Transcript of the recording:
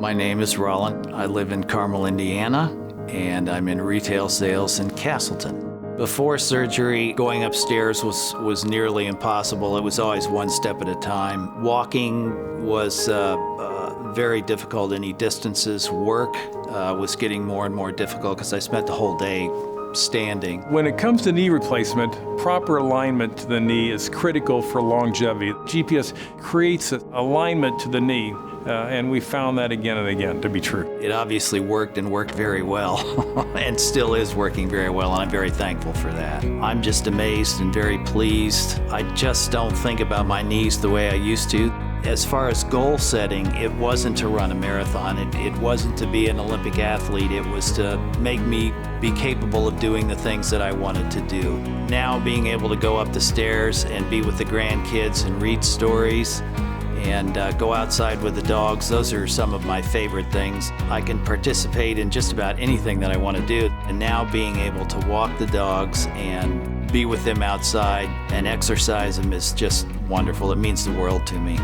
My name is Rollen. I live in Carmel, Indiana, and I'm in retail sales in Castleton. Before surgery, going upstairs was nearly impossible. It was always one step at a time. Walking was very difficult. Any distances. Work was getting more and more difficult because I spent the whole day standing. When it comes to knee replacement, proper alignment to the knee is critical for longevity. GPS creates an alignment to the knee, and we found that again and again to be true. It obviously worked and worked very well, and still is working very well, and I'm very thankful for that. I'm just amazed and very pleased. I just don't think about my knees the way I used to. As far as goal setting, it wasn't to run a marathon. It wasn't to be an Olympic athlete. It was to make me be capable of doing the things that I wanted to do. Now being able to go up the stairs and be with the grandkids and read stories and go outside with the dogs, those are some of my favorite things. I can participate in just about anything that I want to do. And now being able to walk the dogs and be with them outside and exercise them is just wonderful. It means the world to me.